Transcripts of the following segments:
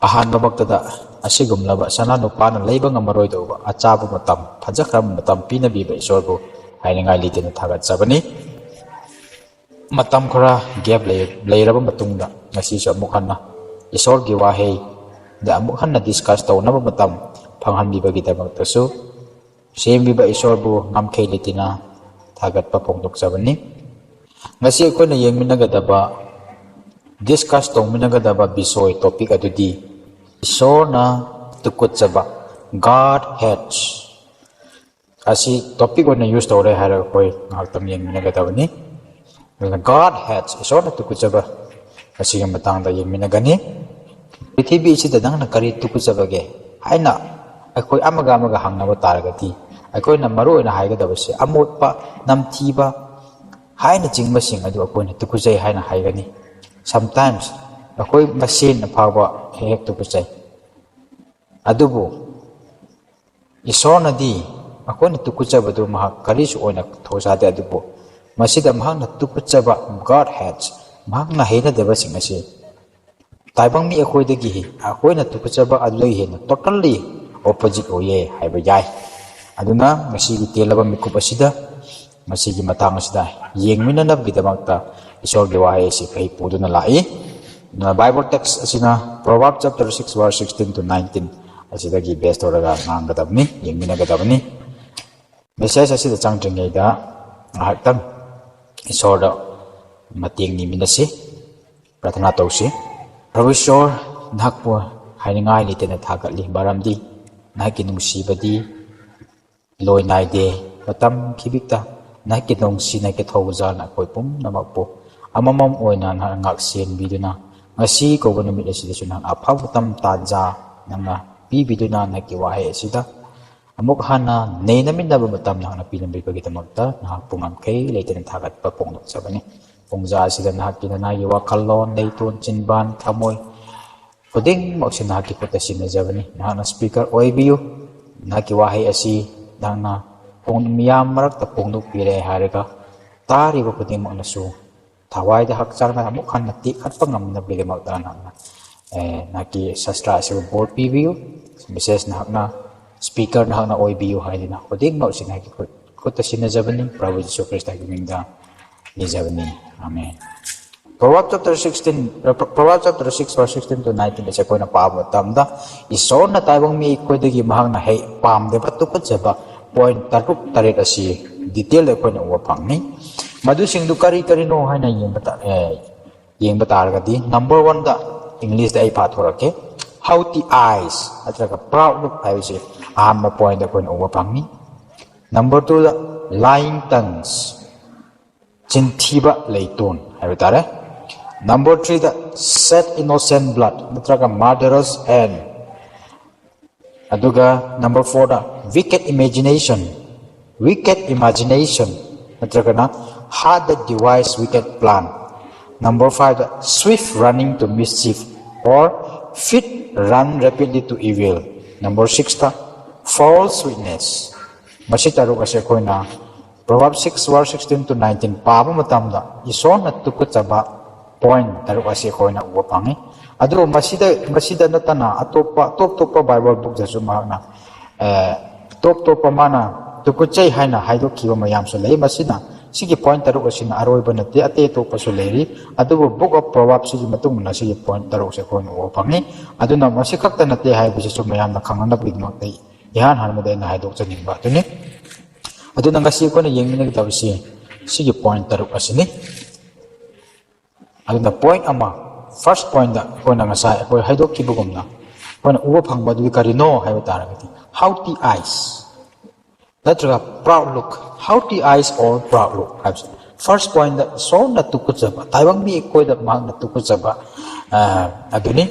ahanba maktada asigumlaba sananu pana leiba ngamaroi doba achaba matam phajakram matam pinabiba isorbu hainangai litena thagat sabani matam khara gap leiraba matungda ngasi sa mukhanna isworgi wahei da mukhanna discuss tawnaba matam phanghanbiba gidamak tasu sembiba isorbu ngamkhei litina thagat pa pongdok sabani ngasi koina yengminagadaba discuss tongminagadaba bisoi topic adudi Isworna Tukut Chaba God hates asi topic on use to re hara koi ngaktam yeng minagadawani God hates Isworna Tukut Chaba asi yang matang da yeng minagani prithibi isi da dang na kari Tukut Chaba ge haina akoi amaga hangnaba taragati akoi na maru na haigadabase amotpa namthiba haina jingba sing adu akoi na Tukut Chai haina haigani sometimes akoi machine na phawa hek Tukut Chai adubu Isworna di akoi na Tukut Chaba du mahak karisu oina thosade adubu masida mahak na Tukut Chaba God hates mahak na heina deba sing ase taibang mi akoi dagi akoi na Tukut Chaba adloi hena totally opposite oye haiba yai aduna ngasi gi telaba mikup asida ngasi gi matang asida yengminanab gidamakta Isworgi wahei si kai puduna lai na Bible text asina Proverbs chapter 6 verse 16 to 19 asida gi best oraga nanggadabni yengminagadabni message asida changtringeida ngahaktam Isworda mating ni minasi prathana tausi Pravishor nakpo hainangai litena thagatli baramdi naki nungsibadi loi naide matam khibikta naki nungsi naki thawjan akoi pum namakpo amamam oina ngak sen biduna ngasi ko banamit asida sunan aphau tam tanja nanga bibiduna naki wahei asida amuk hana neinamin na matam na pinambi pagitamagta na pungam kay leiten thagat pa pongnok sabani pungja asida na kinana yawa kallon leiton chinban thamoy puding maksin na kipota sinajabani na speaker oibiyo naki wahei asi dangna pong miyam marak ta pongnok pire harega tari ba puding maknasu thawai da hakchang na amuk han nati khat pangam na bilemak da na naki sastra ase board pibiyo message na hakna speaker na hakna oibiyo haidina puding maksin na kipota sinajabani Prabhu Jesu Christ agimingda nijabani amen Proverbs chapter 6 verse 16 to 19 ase koina paaba tamda Isworna taibang mi koidagi mahang na hei pamde Tukut Chaba point taruk taret asi detail koina uwa phangni madu singdu kari no haina yengba taragadi number 1 da English da ai pathorake haughty eyes atraga proud look haise amma point da koina uwa phangni number 2 da lying tongues chintiba leiton haitare number 3 the set innocent blood natraga murderous hand aduga number 4 the wicked imagination natraga na hard that devise wicked plan number 5 the swift running to mischief or fit run rapidly to evil number 6 the false witness masitaru ase koina Proverbs 6 verse 16 to 19 paba matamda Isworna Tukut Chaba point taruk ase koina uwa pangi adu masida natana top Bible book jasu mahna top mana Tukut Chai haina haido kiwa mayam so lei masina sigi point taruk asina aroiba nate ate to pasoleri adu book of Proverbs sigi matung na sigi point taruk se koina uwa pangi adu na masikakta nate haibu jasu mayam na khangana bigmak dei ihan harmade na haidok chaningba tuni adu na ngasi ko na yengminag tabisi sigi point taruk asini adu na point ama first point da ko na ngasai ko haidok kibugumna ko na uwa phangba du karino haiba taragati haughty eyes natraga proud look haughty eyes or proud look first point da Isworna Tukut Chaba taibang mi ko da mahang na Tukut Chaba aduni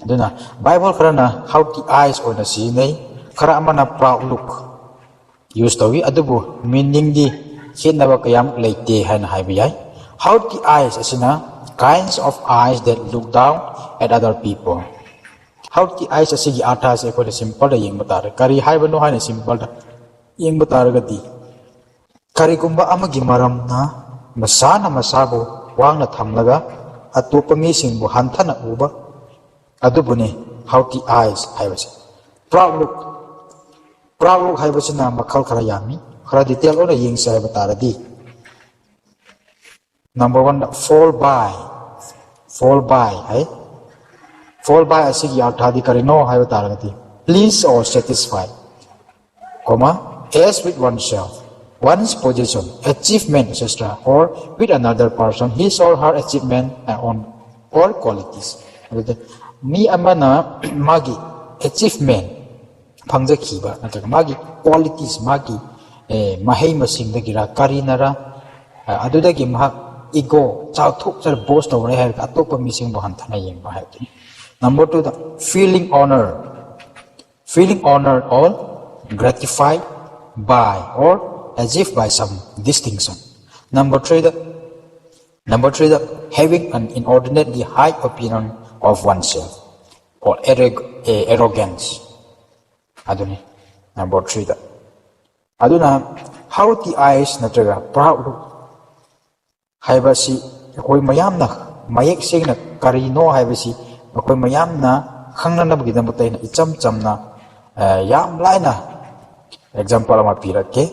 aduna Bible karana haughty eyes or na sinay kara amana proud look use tawi adubu meaning di hinaba kayam leite haina haibiyai haughty eyes asina kinds of eyes that look down at other people haughty eyes asigi artha se ko simple da yeng batar kari haibano haina simple da yeng batar gadi kari kumba amagi maram na masana masabu wangna thamlaga atopa mi singbu hanthana uba adubune haughty eyes haibasi. Proud look haibasi na makal khara yami. Khara detail ona yengse haiba taradi. Number 1, fall by, hai. Fall by asigi arthadi karino haiba taradi. Please or satisfy, comma, as with oneself, one's position, achievement, etc., or with another person, his or her achievement or qualities. Mi amana magi achievement phangjakhiba natraga magi qualities magi mahei masing dagira karinara adudagi mahak ego chauthok char boast over hai atopa mising bo hanthana yengba hai. Number 2, the feeling honored or gratified by or as if by some distinction. Number 3, the having an inordinately high opinion of oneself or arrogance. Aduni. Number 3, the aduna haughty eyes natraga proud haibasi koi mayamna mayek segna karino haibasi koi mayamna khangna nabgidamata ina icham chamna yam laina example ama pirake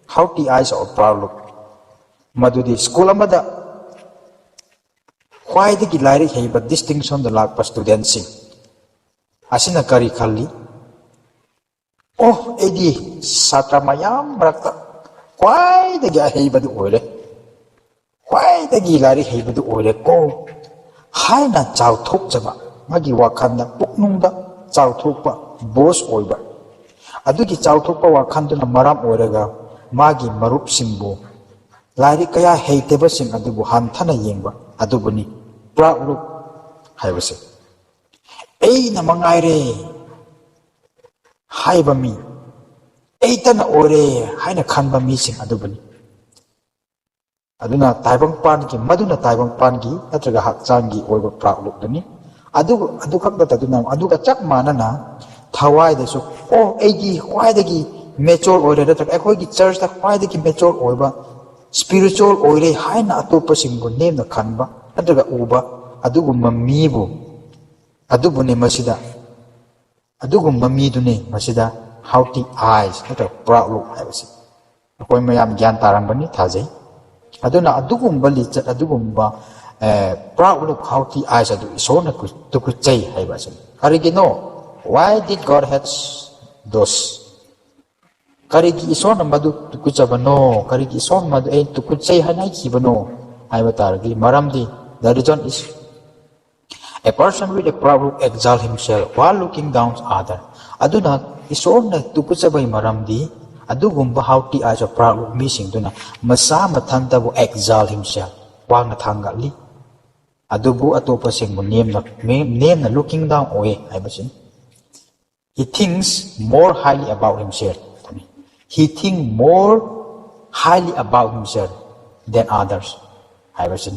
haughty eyes or proud look madudi school amada khwaidagi lairi heiba distinction da lakpa student sing asina kari khalli oh edi satra mayam rakta khwaidagi heiba du oile khwaidagi lairi heiba du oile ko haina chauthok chaba magi wakhanda puknungda chauthokpa boss oiba adugi chauthokpa wakhanda maram oiraga magi marup singbu lairi kaya heiteba sing adubu hanthana yengba adubuni proud look haibase ei na mangaire haiba mi heitana ore haina khanba mi sing adubuni aduna taibang pangi maduna taibang pangi natraga hakchangi oiba proud look dani adu khakda taduna aduga chak manana thawai desu oh eigi khwaidagi mature oire natraga ekhoigi church ta khwaidagi mature oiba spiritual oire haina atopa singbu nemna khanba natraga uba adugumba mibu adubune masida adugumba midune masida haughty eyes natraga proud look haibasi akoi mayam gyan tarambani thajai aduna adugumba lichat adugumba proud look haughty eyes adu isona tukuchai haibasi karigino why did God have those karigi isona madu tukuchabano karigi isona madu tukuchai hanai kibano haiba taragi maramdi the reason is a person with a proud look exalt himself while looking down on other aduna isona tukuchabai maramdi adugumba haughty eyes of proud look missing duna masa mathanta bu exalt himself wangna thangali adubu atopa singbu nemna looking down oe haibasi he thinks more highly about himself he think more highly about himself than others haibasi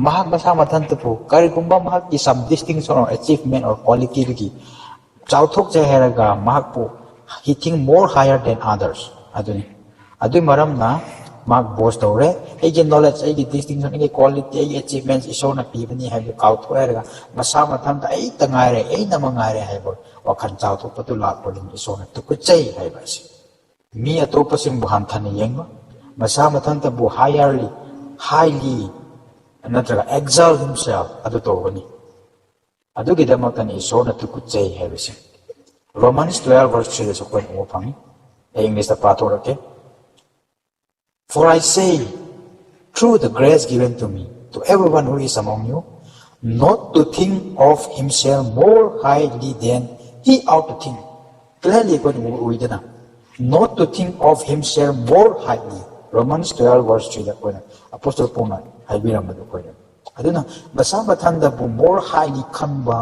mahak masa mathanta pu karigumba mahak ki some distinction or achievement or quality lagi chauthok je heraga mahak pu he think more higher than others adui maramna mahak boast tore ege knowledge ege distinction ege quality ege achievements isona pibani haibu kautho heraga masa mathanta ei tangaire ei namangaire haibu wakhan chauthok patu lakpodin isona tukuchai haibasi mi atopa sing bu hanthani yengba masa mathanta bu highly natraga exalt himself adu tobani adugidamakani isona tukuchai haibasi Romans 12 verse 3 is quite open English the pathorake for I say through the grace given to me to everyone who is among you not to think of himself more highly than he ought to think clearly not to think of himself more highly Romans 12 verse 3 that point apostle Paul haibirambadu point aduna basa mathanda bu more highly khanba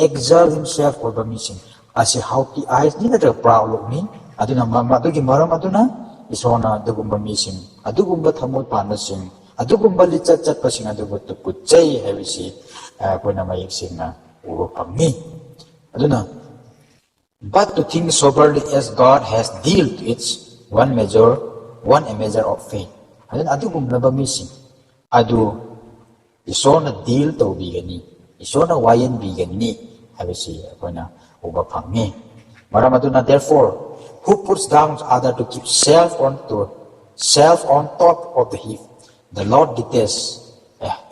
exalt himself or the mission as a haughty eyes ni na proud look ni aduna madugi maram aduna isona adugumba mission adugumba thamoi panasing adugumba lichat chat pasing adubu tukuchai habisi koina mayik singna uro pammi aduna but to think soberly as God has dealt to its one a measure of faith aduna adugumba ba mission adu isona deal to bigani isona wayan bigani habisi akoina uba phangi maram aduna therefore who puts down other to keep self on top of the heap the Lord detests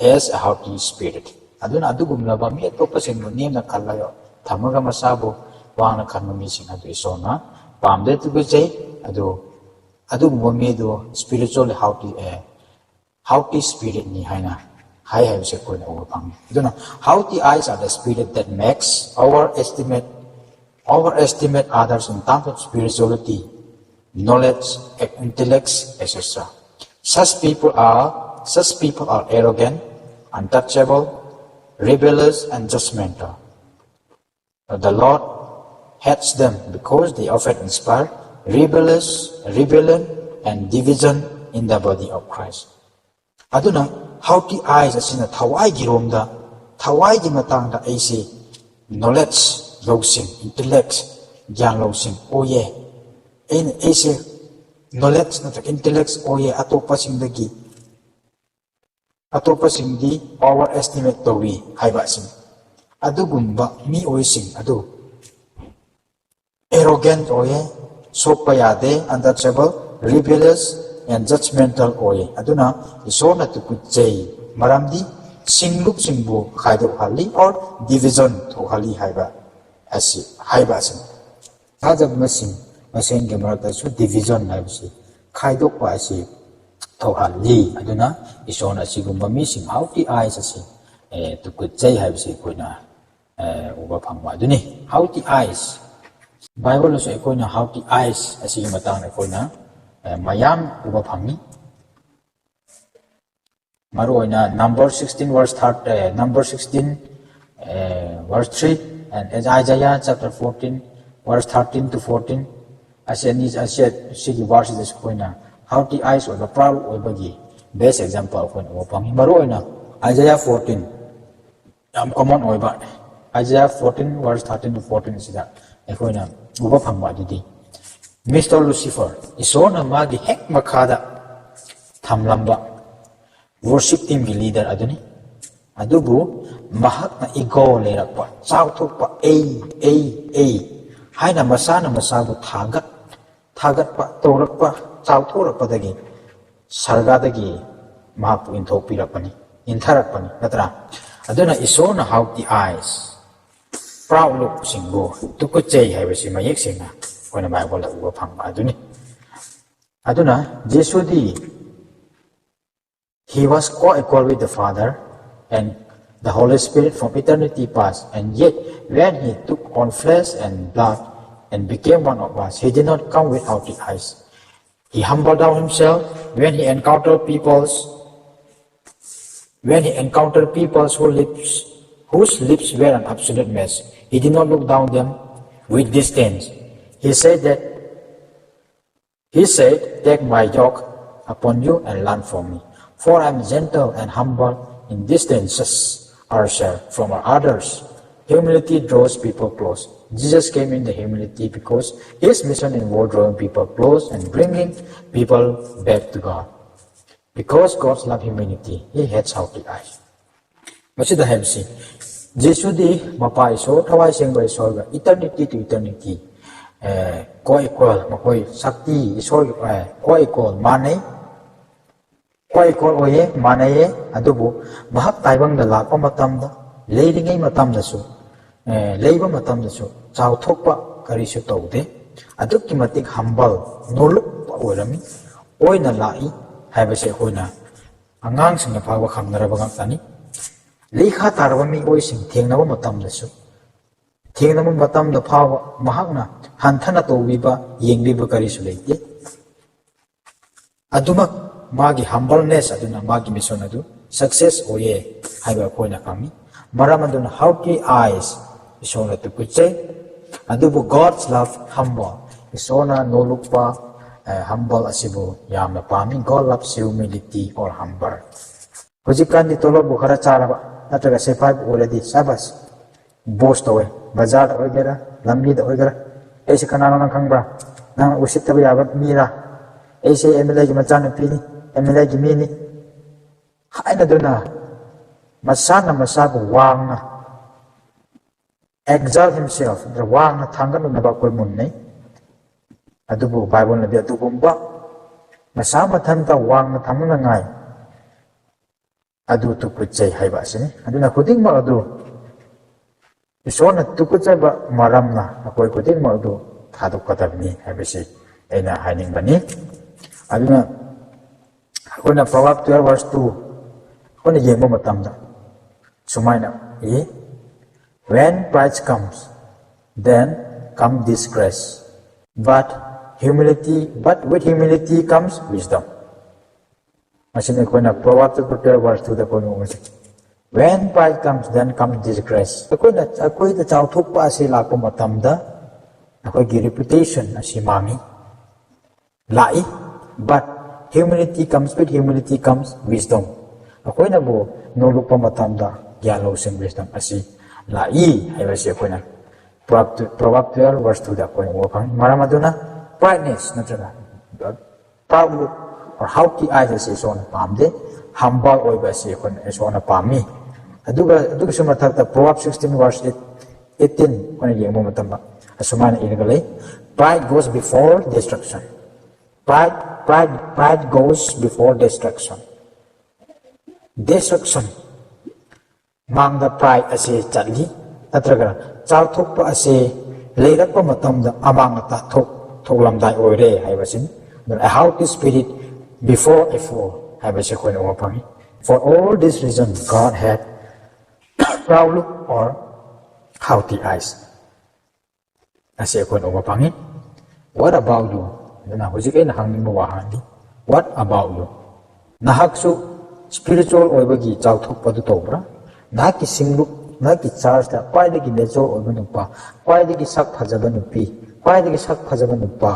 as a haughty spirit aduna adugumlaba mi atopa singno nemna khallayo thamaga masabu wangna khanma mi sing adu isona pamde tu gujai adu mi do spiritual haughty spirit ni haina hai have se koi na overpang duna haughty eyes are the spirit that makes overestimate others in terms of spirituality, knowledge, intellect, etc. Such people are arrogant, untouchable, rebellious, and judgmental. The Lord hates them because they often inspire rebellion, and division in the body of Christ. Aduna haughty eyes asina thawai gi romda thawai gi matangda aise knowledge losing intellect gyan losing oye in aise knowledge na intellect oye atopa singdi overestimate towi haiba sing adugumba mi oising adu arrogant oye sopayade untouchable rebellious and judgmental oye aduna isona tukut chai maramdi singlup singbu khaido hali or division to hali haiba asi haiba sin thajaba masing ge marakta su division naibsi khaido pa asi to hali aduna isona sigumba mi sing haughty eyes asi tukut chai haibsi koina uba phangwa aduni haughty eyes Bible so koina haughty eyes asi matang koina mayam uba phangi maroina number 16 verse 3 and Isaiah chapter 14 verse 13 to 14 asianis sigi verses koina haughty eyes or the proud oibagi best example koina uba phangi maroina Isaiah 14 am common oiba Isaiah 14 verse 13 to 14 sida koina uba phangwa didi Mr. Lucifer, Isworna magi hek makada thamlamba worship team leader aduni adubu mahak na ego lerakpa chauthokpa haina masana masabu thagatpa torakpa chauthorakpa dagi sarga dagi mahapu inthokpirakpani intharakpani natra aduna Isworna haughty eyes proud look singbo tukut chai haibasi mayek singna koina Bible la uba phangba aduna Jesudi he was co-equal with the Father and the Holy Spirit from eternity past, and yet when he took on flesh and blood and became one of us, he did not come with haughty eyes. He humbled down himself when he encountered peoples whose lips were an absolute mess. He did not look down them with disdain. He said, take my yoke upon you and learn from me. For I am gentle and humble in distances ourselves from others. Humility draws people close. Jesus came in the humility because his mission involved drawing people close and bringing people back to God. Because God loves humanity, he hates haughty eyes. Masida Hemsi, Jesudi Mapa Isor, Tawai Sengba Isor, eternity to eternity. Co-equal, Makoi Sakti Isor, co-equal, co-equal oye, manaye, adubu, mahak taibang da lakpa matamda, leiringay matamdasu, leiba matamdasu, chao thokpa karisu taude, aduk ki matik humble, nuluk pa orami, oy na lai, haibase oy na, angang sing na pagwa khamnarabagang tani, likha tarwami oy sing thengnaba matamdasu, thengnaba matamda phawa mahak na, hanthana tawbiba, yengbiba karisu leite, adumak, magi humbleness aduna magi mission adu success oye haiba koina kami maram aduna haughty eyes isona to kuche adubu God's love humble isona no lukpa humble asibu yamna pami God loves humility or humble hojikan di tolo bukhara charaba nataga se5 already sabas boast away bazar oigera lambi da oigera ese kanano nang khangba nang usip tabi yaba mira ese emele gi machan pini emele gi mini haina duna masana masabu wanga exalt himself the wang na thangan na ba ko mun nei adubu bible na dia tugumba masa mathan ta wang na thamun na ngai adu tukut chai haiba sini aduna khuding ma adu isworna tukut chaba maramna akoi khuding ma adu thaduk kadabni haibasi aina haining bani aduna akona proverb 12 verse 2 akona yengba matamda sumaina when pride comes then come disgrace but with humility comes wisdom. Masih akona proverb 12 verse 2 da kono masi when pride comes then comes disgrace akoi da chau thuk pa si la ko matamda akoi gi reputation asi mangi lai but with humility comes wisdom akoi na bo no lupa matamda gyan lo sing wisdom asi lai haibasi akoi na proverb 12 verse 2 da kono wapang maramaduna brightness natraga proud look or haughty eyes as isworna pamde humble oiba si akoi isworna pami aduga sumathakta proverb 16 verse 18 kona yengmo matamba asumana iragalay pride goes before destruction pride goes before destruction mangda pride ase chatli natraga chauthokpa ase leirakpa matamda amang ta thoklamdai oire haibasin a haughty spirit before a fall haibasi koina wapangi for all this reason God had proud look or haughty eyes ase koina wapangi what about you na hojik aina hangning wahandi what about you nahaksu spiritual oibagi chauthokpa du tobra nahaki singluk nahaki charge ta kwaidagi natural oiba nupa kwaidagi sak phajaba nupi kwaidagi sak phajaba nupa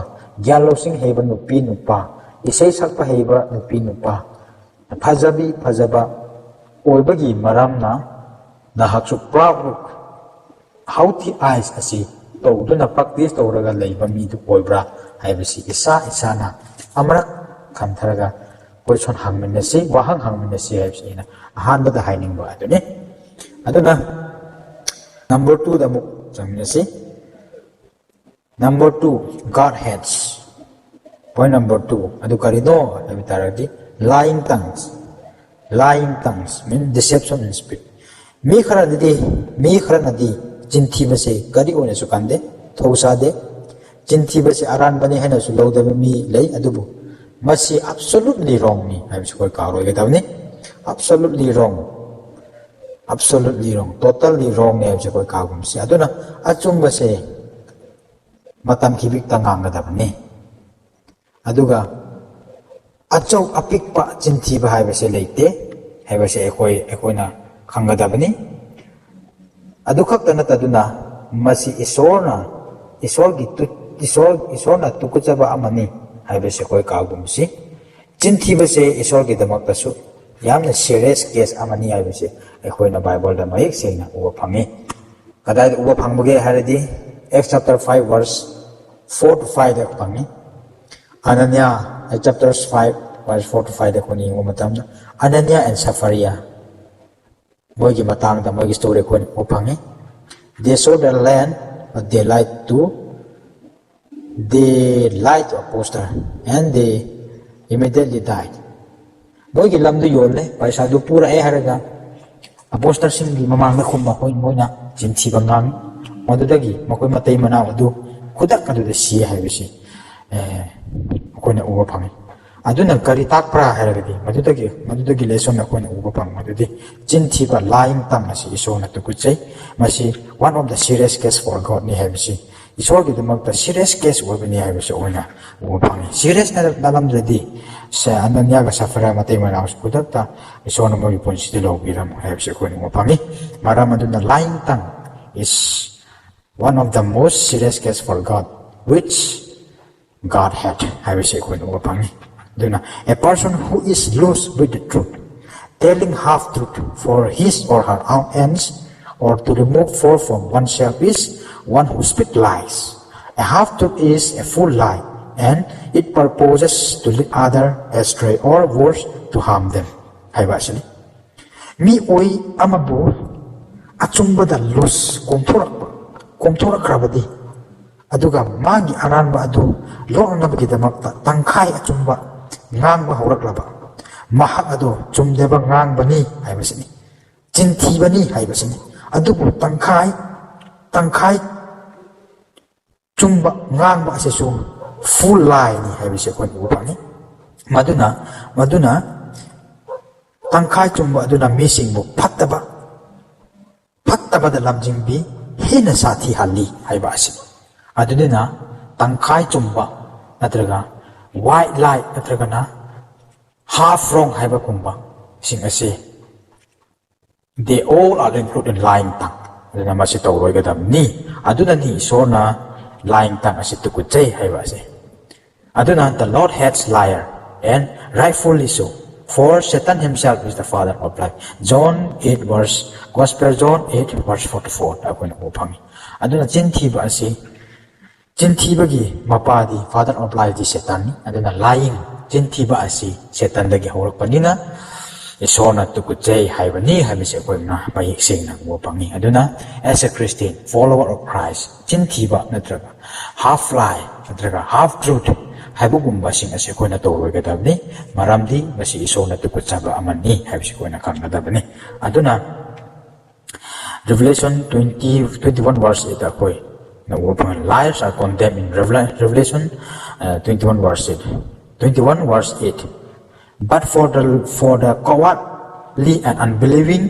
gyalosing heba nupi nupa isai sakpa heba nupi nupa phajaba oibagi maramna nahaksu proud look haughty eyes asi tawduna practice tawraga leiba mi du oibra haibasi isana amrak khamtharaga question hangminasi wahang hangminasi haibasi na ahanbada hainingba adune aduna number 2 da muk jamminasi number 2 God hates point number 2 adu karino habitaradi lying tongues mean deception in speech mi kharanadi jinthibase kari ona sukande thosade jinthibase aran bani hena su lodaba mi lei adubu masi absolutely wrong ni haibsu koi karoi gadabni absolutely wrong totally wrong ne haibsu koi kagum si aduna achumbase matam khibik tangang gadabni aduga achau apikpa jintiba haibase leite haibase ekoina khangadabni adu khakta nataduna masi isworna tukut chaba amani haibase koi kagum si jinthibase isworgi damaktasu yamna serious case amani haibase ekoina bible da mayek sengna uba phangi kadai uba phangbuge haradi Acts chapter 5 verse 4 to 5 da phangi Ananya chapter 5 verse 4 to 5 da koni matamda Ananya and Sapphira moigi matang da moigi story koni upangi they saw the land but they lied to apostle and they immediately died moigi lamdu yolle paisa du pura haraga apostle singi mamang na khumma hoi moina jinthi bangang modudagi makoi matai mana adu khudak adu da si haibisi koina uba phangi aduna kari takpra haragadi madudagi lesson na koina uba phang madudi jinthi ba lying tang asi isona tukuchai masi one of the serious case for God ni haibisi isworgi damakta serious case wabini haibisi oina uba phangi serious na dalamdadi sa Ananya ga Sapphira matai mana kudakta isona mo iponsi de lobiram haibisi koina uba phangi maramaduna lying tang is one of the most serious case for God which God had haibisi koina uba phangi a person who is loose with the truth, telling half-truth for his or her own ends, or to remove force from oneself is one who speaks lies. A half-truth is a full lie, and it purposes to lead others astray or worse, to harm them. Mioi amabu achumbada loose kumpurakpa ꯀꯣꯝꯊꯣꯔꯛꯈ꯭ꯔꯕꯗꯤ ꯑꯗꯨꯒ ꯃꯥꯒꯤ ꯑꯔꯥꯟꯕ ꯑꯗꯨ ꯂꯣꯛꯅꯅꯕꯒꯤꯗꯃꯛꯇ ꯇꯪꯈꯥꯏ ꯑꯆꯨꯝꯕ ꯉꯥꯡꯕ ꯍꯧꯔꯛꯂꯕ ꯃꯍꯥꯛ ꯑꯗꯨ ꯆꯨꯝꯗꯕ ꯉꯥꯡꯕꯅꯤ ꯍꯥꯏꯕꯁꯤꯅꯤ, ꯆꯤꯟꯊꯤꯕꯅꯤ ꯍꯥꯏꯕꯁꯤꯅꯤ. ꯑꯗꯨꯕꯨ ꯇꯪꯈꯥꯏ ꯆꯨꯝꯕ ꯉꯥꯡꯕ ꯑꯁꯤꯁꯨ full lie-ꯅꯤ ꯍꯥꯏꯕꯁꯤ ꯑꯩꯈꯣꯏꯅ ꯎꯕ ꯐꯪꯉꯤ. ꯃꯗꯨꯅ ꯇꯪꯈꯥꯏ ꯆꯨꯝꯕ ꯑꯗꯨꯅ ꯃꯤꯁꯤꯡꯕꯨ ꯐꯠꯇꯕꯗ ꯂꯝꯖꯤꯡꯕꯤ ꯍꯦꯟꯅ ꯁꯥꯊꯤꯍꯜꯂꯤ ꯍꯥꯏꯕ ꯑꯁꯤꯅꯤ. ꯑꯗꯨꯅ ꯇꯪꯈꯥꯏ ꯆꯨꯝꯕ ꯅꯠꯇ꯭ꯔꯒ white lie ꯅꯠꯇ꯭ꯔꯒꯅ half wrong ꯍꯥꯏꯕꯒꯨꯝꯕ ꯁꯤꯡ ꯑꯁꯤ they all are included in lying tongue. ꯑꯗꯨꯅ ꯃꯁꯤ ꯇꯧꯔꯣꯏꯒꯗꯕꯅꯤ. ꯑꯗꯨꯅꯅꯤ ꯏꯁꯣꯔꯅ lying tongue ꯑꯁꯤ ꯇꯨꯀꯠꯆꯩ ꯍꯥꯏꯕ ꯑꯁꯤ. ꯑꯗꯨꯅ the Lord hates liar and rightfully so, for Satan himself is the father of lie. Gospel John 8 verse 44 ꯑꯩꯈꯣꯏꯅ ꯎꯕ ꯐꯪꯉꯤ. ꯑꯗꯨꯅ ꯆꯤꯟꯊꯤꯕꯒꯤ ꯃꯄꯥꯗꯤ father of lie ꯗꯤ Satanꯅꯤ. ꯑꯗꯨꯅ lying ꯆꯤꯟꯊꯤꯕ ꯑꯁꯤ Satanꯗꯒꯤ ꯍꯧꯔꯛꯄꯅꯤꯅ ꯏꯁꯣꯔꯅ ꯇꯨꯀꯠꯆꯩ ꯍꯥꯏꯕꯅꯤ ꯍꯥꯏꯕꯁꯤ ꯑꯩꯈꯣꯏꯅ ꯃꯌꯦꯛ ꯁꯦꯡꯅ ꯎꯕ ꯐꯪꯉꯤ. ꯑꯗꯨꯅ as a Christian follower of Christ, ꯆꯤꯟꯊꯤꯕ ꯅꯠꯇ꯭ꯔꯒ half lie ꯅꯠꯇ꯭ꯔꯒ half truth ꯍꯥꯏꯕꯒꯨꯝꯕꯁꯤꯡ ꯑꯁꯤ ꯑꯩꯈꯣꯏꯅ ꯇꯧꯔꯣꯏꯒꯗꯕꯅꯤ. ꯃꯔꯝꯗꯤ ꯃꯁꯤ ꯏꯁꯣꯔꯅ ꯇꯨꯀꯠꯆꯕ ꯑꯃꯅꯤ ꯍꯥꯏꯕꯁꯤ ꯑꯩꯈꯣꯏꯅ ꯈꯪꯒꯗꯕꯅꯤ. ꯑꯗꯨꯅ Revelation 21 verse 8 ꯑꯩꯈꯣꯏꯅ ꯎꯕ ꯐꯪꯉꯤ. Liars are condemned in Revelation 21 verse 8. But for the cowardly and unbelieving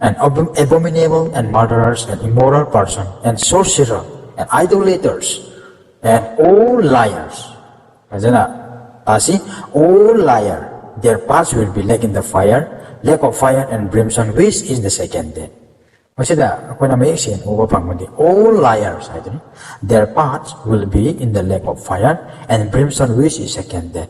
and abominable and murderers and immoral person and sorcerer and idolaters and all liars, all liar, their parts will be lake of fire and brimstone, which is the second death. Masida ako'y mayek siya uba pangmudi. All liars, their parts will be in the lake of fire and brimstone, which is second death.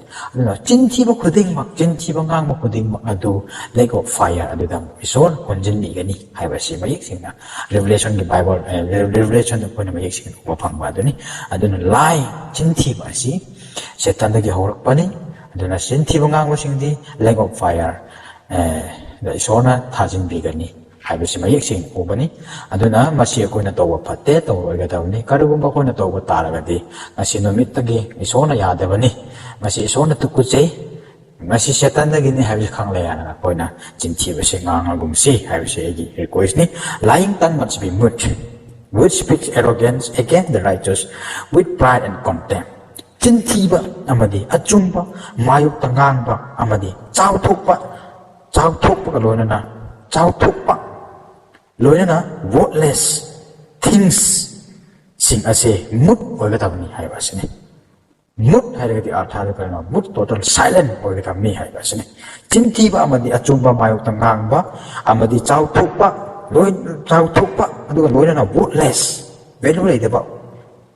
Chintiba ngang kudingmak adu lake of fire adu dam isor konjin bigani haibasi mayek siya na Revelation the Bible Revelation ako'y mayek siya uba pangmadu ni adu na lie chintiba si Satan dagi horak pa ni adu na chintiba ngang singdi lake of fire the isor thajin bigani 하이버시 마이엑싱 오버니 아두나 마시 아코이나 또고 파테 또로이가다우니 카르군바 코이나 또고 따라가디 마시 노미트기 이소나 야데바니 마시 이소나 투쿠제이 마시 샤탄다기니 하이버시 캉레야나 코이나 진티버시 ngangalgumsi 하이버시 에기 리코이스니 lying tongue must be mute which speaks arrogance against the righteous with pride and contempt. 진티바 아마디 아춤바 마육타 ngang 아마디 짜우톡바 로이나나 짜우톡바 loina worthless things sing ase mut oigatabni haibasini mut hairagati arthare parna mut total silent oigatabni haibasini chintiba amadi achumba mayukta ngangba amadi chauthokpa aduga loina worthless value leidaba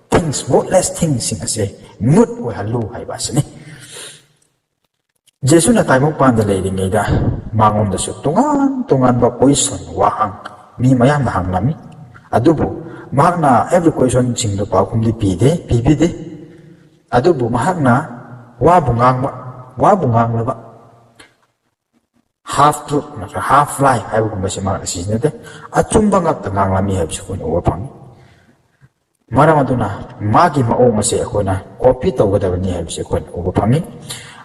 things worthless things sing ase mut oihalu haibasini jesuna taimok panda leiringeida mangomdasu tungan ba poison wahang mi mayam na hanglami adubu mahakna every question singdo pakumdi pibide adubu mahakna wabungang laba half truth half lie haibugumba si mahakna sisinade achumba ngakta nganglami haibisi koina uwa pangi maram aduna magi maong ase akoina copy tawgadabani haibisi koina uwa pangi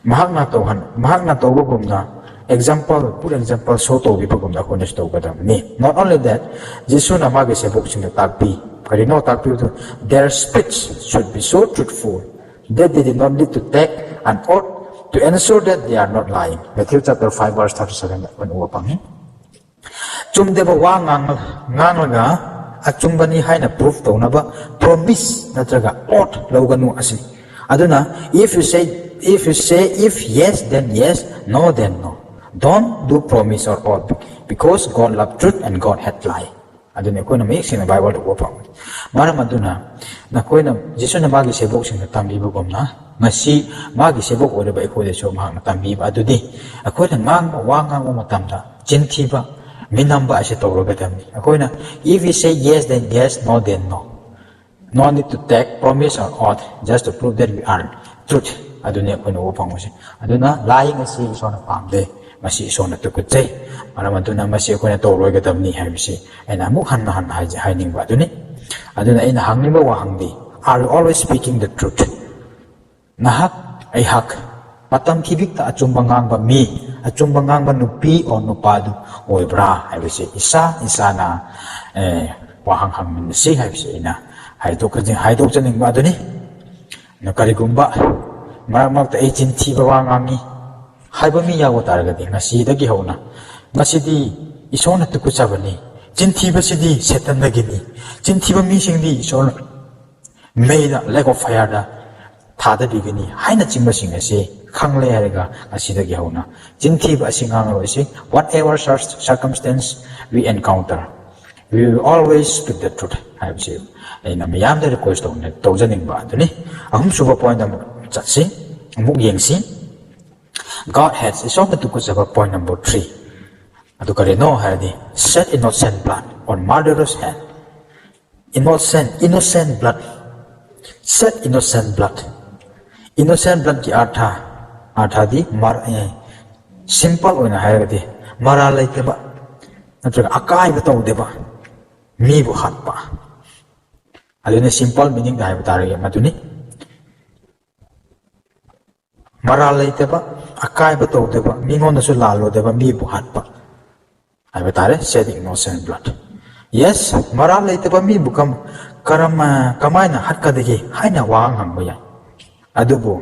mahakna tawgugumna put example so to be pagum ako na sto ni. Not only that, Jesus na magi sa book sing tagpi. Kaya no tagpi to their speech should be so truthful that they did not need to take an oath to ensure that they are not lying. Matthew chapter 5 verse 37 when upang chumdeba wangang nga at chumbani haina proof to na ba promise na traga oath lawganu asin. Aduna if yes then yes, no then no. Don't do promise or oath because God loved truth and God had lie. Aduna ko na may sing na Bible ko pa. Maram aduna na ko na Jesus na magi sebok sing na tambibo gom na masi magi sebok ore ba ko de so mahang tambiba adudi ako na wangang mo matamda jintiba minamba ase tawro gadamni ako na if you say yes then yes, no then no. No need to take promise or oath just to prove that we are truth. Aduna ko na upang mo si aduna lying ase so na pamde masi iso na tukutsay. Maram aduna masi ako na tawroy gadamni haibisi. Ay namuk han hainin ba aduni. aduna ina hangniba wahangdi, are you always speaking the truth? Nahak ay hak matam thibik ta achumba ngangba mi achumba ngangba nupi o nupadu oibra haibase isa na wahang hangmin si haibase ina haidok janing ba aduni na karigumba marak ta ejin thiba wangangi haiba mi yawo taragadi ngasi dagi hauna ngasidi isona tukut chaba ni jintiba sidi setan dagini jintiba mi singdi isona meida lack of fire da thada bigani haina chingba sing ase khangle harega asidagi hauna jintiba asingang ase whatever circumstance we encounter we will always speak the truth haibse aina miyam da request to janing ba aduni ahum suba point am chatsi amuk yengsi God has isona tukut chaba point number 3 adu kare no hadi set innocent blood on murderous hand innocent blood set innocent blood ki artha di simple oina hairagadi mara laiteba natraga akai ba tawdeba mi bu hatpa adune simple meaning da haibatare maduni mara laiteba akai ba tawdeba mingon su lalo deba mi bu hatpa haibatare shedding innocent blood. Yes, mara laiteba mi bu kamaina hatkadagi haina wangang boya adubu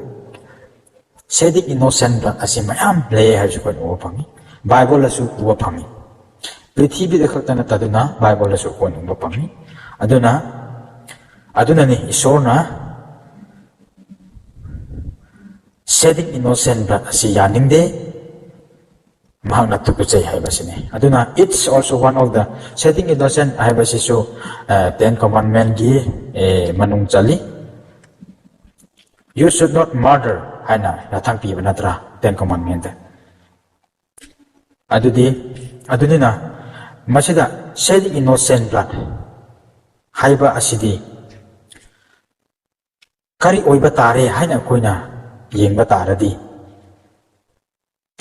shedding innocent blood asi mayam lay hasu ko o pangi Bible asu uwa pangi prithibi da khaktana taduna Bible asu ko uwa pangi aduna ni Isworna shedding innocent blood asi yaningde mahana tukuchai haibasine aduna it's also one of the shedding innocent haibasisu 10 commandment gi manung chali you should not murder haina rathang pi banatra 10 commandment adunina masida shedding innocent blood haiba asidi kari oiba tare haina koina yengba taradi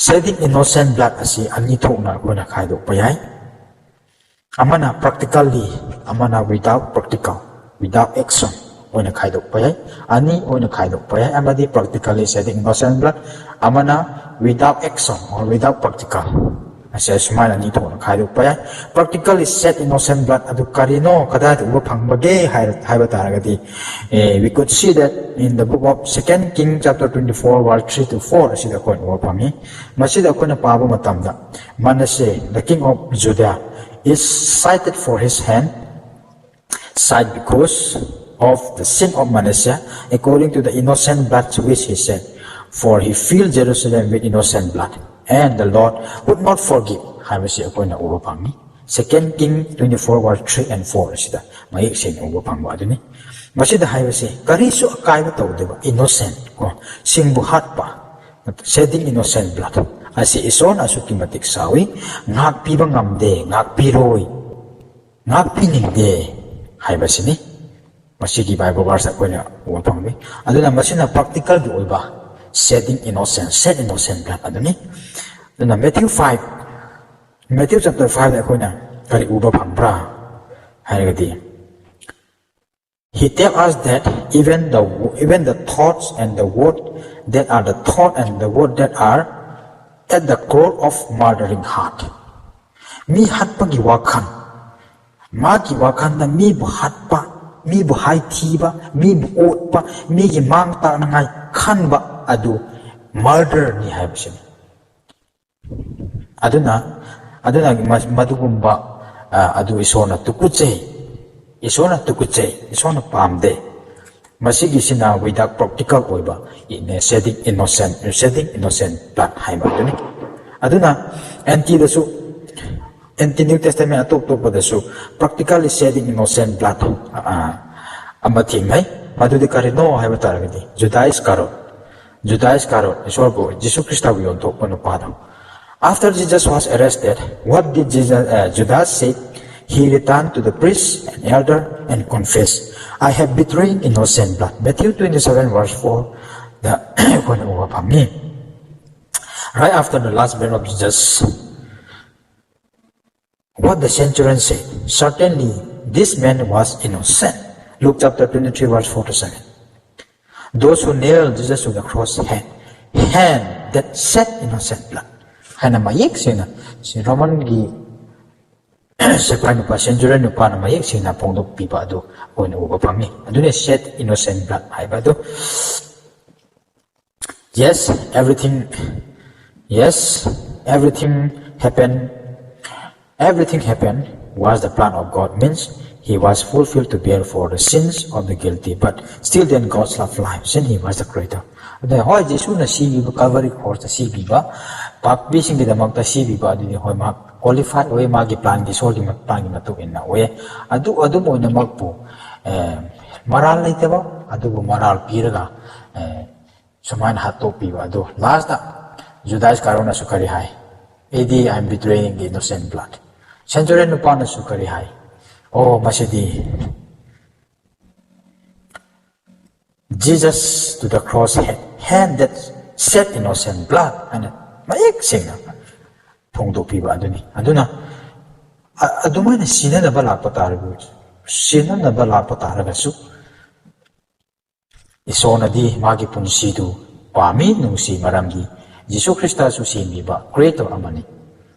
shedding innocent blood asi ani thokna koina khaidok payai amana practically amana without action oina khaidok payai ani oina khaidok payai amadi practically shedding innocent blood amana without action or without practical ase smile ani thokna khaidok payai practically shed innocent blood adu karino kada uba phangbage haiba taragadi we could see that in the book of 2 King chapter 24 verse 3 to 4 asida ko uba phangi masida ko na paba matamda Manasseh the king of Judah is cited for his hand side because of the sin of Manasseh according to the innocent blood which he said, for he filled Jerusalem with innocent blood, and the Lord would not forgive. Haibasi akoina uba pangi 2 King 24 verse 3 and 4 asida mayik sen uba pangwa aduni masida haibasi karisu akaiba tawdeba innocent ko singbu hatpa shedding innocent blood asi ison asuki matik sawi ngak piba ngamde ngak piroi ngak piningde haibasi ni masigi Bible verse akoina uba pangi aduna masina practical gi oiba shedding innocent blood aduni aduna Matthew chapter 5 akoina kari uba phangbra hairagadi he tells us that even the thoughts and the word that are the thought and the word that are at the core of murdering heart mi hatpa gi wakhan ma gi wakhan da mi bu hatpa mi bu hai thiba mi bu otpa mi gi mang ta nangai khanba adu murder ni haibasini aduna madugumba adu Isworna tukuchei Isworna pamde masigi sina without practical oiba in shedding innocent blood haiba aduna anti New Testament atop dasu practically shedding innocent blood amathing hai madudi karino haiba taragadi Judas Iscariot Isworbo Jesus Christ wi on thok panu pada. After Jesus was arrested, what did Judas say? He returned to the priest and elder and confessed, I have betrayed innocent blood. Matthew 27 verse 4. Right after the last breath of Jesus, what the centurion said, certainly this man was innocent. Luke chapter 23 verse 4 to 7. Those who nailed Jesus to the cross hand that shed innocent blood. Haina mayek sina si Roman gi sepai nupa centurion nupa na mayek sina pongdok pipa adu oina uba pangi. Adune shed innocent blood haiba adu. Yes, everything happened. Everything happened was the plan of God, means he was fulfilled to bear for the sins of the guilty, but still then God's love life, since he was the creator. Hoy Jesus na sibiba Calvary cross na sibiba, pakbising gidamak ta sibiba adu hoy ma qualified hoy magi plan gi sol gi plan gi matuin na hoy adu mo na magpo maral lai taba adu maral piraga sumain hato piba adu last da Judas karona sukari hai edi I'm betraying the innocent blood centurion no pa na sukari hai oh masidi Jesus to the cross hand that shed innocent blood and mayek singna pongdo piba aduna adumay na sina na balak pataragu sina na balak pataragasu Isworna di magi punsi tu pami nungsi maramdi Jesus Christa su simiba creator amani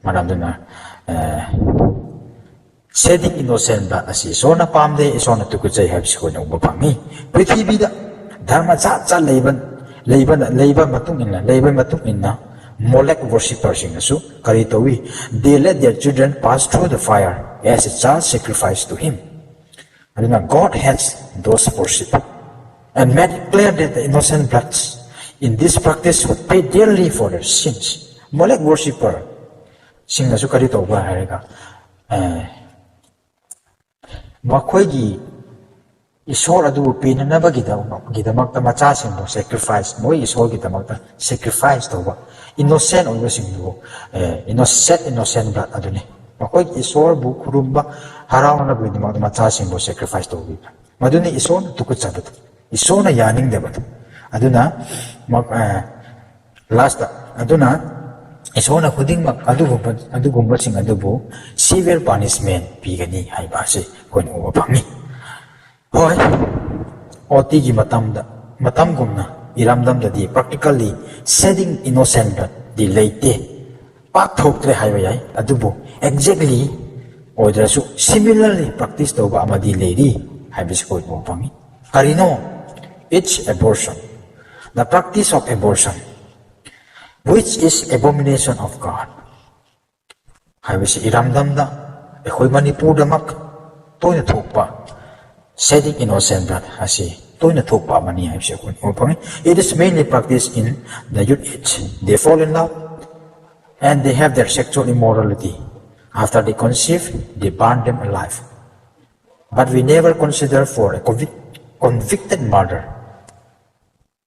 maramduna shedding innocent blood asi Isworna pamde Isworna tukut chai habis ko nong bapangi prithvi da dharma chat leiba matung inna molek worshippers ingasu karitowi they let their children pass through the fire as a child sacrifice to him aduna God hates those worship and made it clear that the innocent bloods in this practice would pay dearly for their sins. Molek worshipper sing na sukari to ba harega makhoi gi Iswor adubu pinanaba gidamak ta macha sing bo sacrifice moi Iswor gidamak ta sacrifice to ba innocent oiba sing bo innocent blood adune makhoi Iswor bu kurumba harawna bu gidamak ta macha sing bo sacrifice to bi madune Iswor tukut chaba Isworna yaning deba aduna last aduna Isworna khuding mak adugumba sing adubu severe punishment bigani haiba se koin uba pangi hoy oti gi matam gumna iramdam da di practically shedding innocent blood di leite pak thoktre haiba yai adubu exactly oidrasu similarly practice to ba amadi lady haibis koin uba pangi karino it's abortion, the practice of abortion, which is abomination of God. Habis iramdam da, ekhoi manipur damak, toy na thokpa, shedding innocent blood, hasi, toy na thokpa mani habis ekhoi. It is mainly practiced in the youth age. They fall in love, and they have their sexual immorality. After they conceive, they burn them alive. But we never consider for a convicted murder.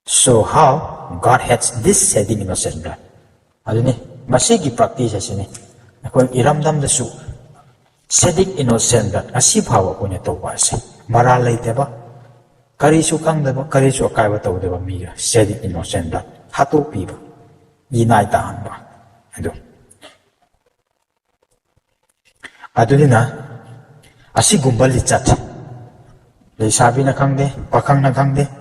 So how God hates this shedding innocent blood? Aduni masigi practice asini. Ako iramdam da su shedding innocent blood asi bhawa ko ne to ba se maral lai te ba kari su kang da ba kari su kai ba to de ba mi shedding innocent blood hato pi ba inai ta han ba aduni na asi gumbali chat le sabi na kang de pakang na kang de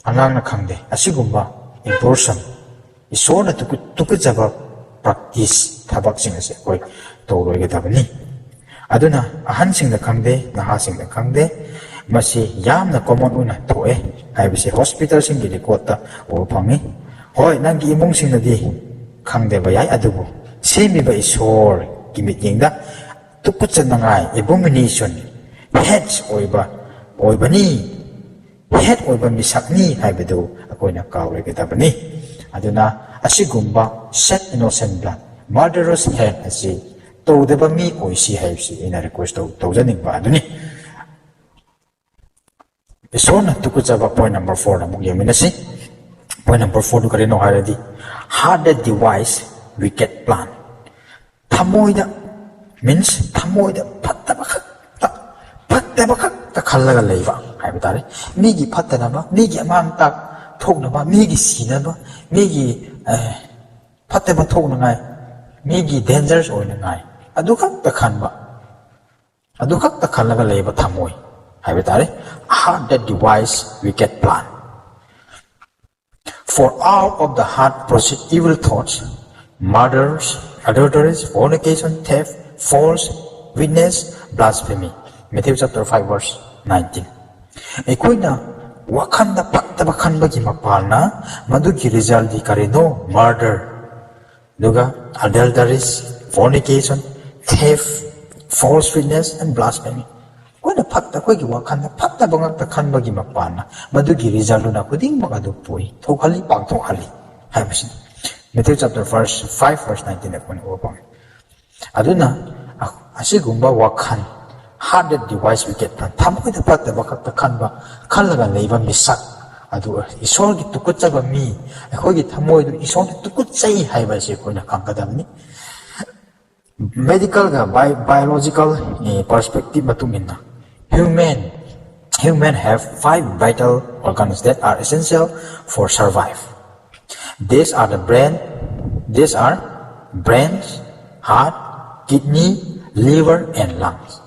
angang na khangde asigumba abortion Isworna tukut chaba practice thabak sing ase koi toroi ge tabani aduna ahan sing na khangde naha sing na khangde masi yamna common una thoe haibase hospital sing gi report ta o phangi hoi nangi imung sing na di khangde ba yai adubu semi ba Iswor gi meeting da tukut chanangai abomination heads oibani head oiba misakni haibadu akoina kawre gedabani aduna asigumba shed innocent blood murderous head asi todeba mi oisi haibsi ina request to janing ba aduni Isworna tukut chaba point number 4 amuk yeminasi point number 4 du karino haradi harded device wicked plan thamoida means thamoida pattaba ta khallaga leiba haibitare migi pattanaba migi amang tak thoknaba migi sinaba migi pattaba thoknangai migi dangers oinangai aduka ta khanba adu khakta khallaga leiba thamoi haiba tare a heart that devise wicked plan. For out of the heart proceed evil thoughts, murders, adulteries, fornication, theft, false witness, blasphemy. Matthew chapter 5 verse 19. Ekoina wakhanda pattaba khanbagi mapalna madugi result di karino murder, duga adulteries, fornication, theft, false witness, and blasphemy. Koina patta koigi wakhanda pattaba ngakta khanbagi mapalna madugi result na kuding magadu pui thokhali pang thokhali haibasi. Matthew chapter 5 verse 19 akoni opang. Aduna asigumba wakhan heart that devise wicked plan thamoi da pattaba kakta khanba khallaga leiba misak adu isworgi tukut chaba mi akogi thamoi du isworgi tukut chai haibasi koina kangkadamni. Medical ga biological perspective matungina human have 5 vital organs that are essential for survive. These are brains, heart, kidney, liver, and lungs.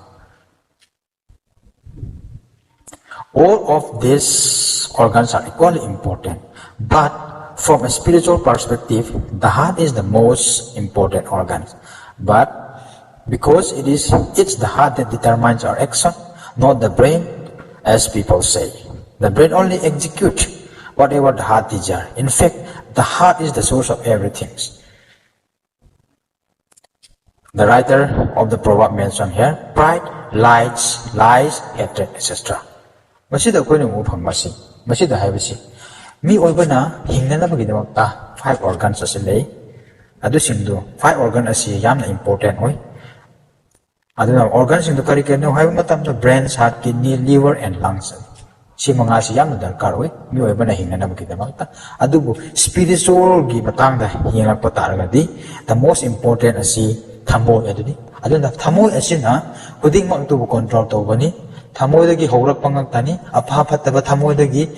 All of these organs are equally important, but from a spiritual perspective, the heart is the most important organ. But because it's the heart that determines our action, not the brain, as people say. The brain only executes whatever the heart desires. In fact, the heart is the source of everything. The writer of the proverb mentioned here, pride, lies, hatred, etc. Masida koina upang masida haibasi. Mioi na hingnanabagi damakta 5 organs asilay. Adu singdu 5 organ asi yamna important hoy. Aduna organs singdu kari kano haiba matamda brains, heart, kidney, liver, and lungs. Si mga si yamna darkara hoy. Mioi na hingnanabagi damakta. Adubu spiritual gi matangda hingnanagpa taragadi. The most important asi thamoi aduni. Aduna thamoi asina kuding magtubu control tawbani. Thamoi dagi haurak pangagtani aphapattaba thamoi dagi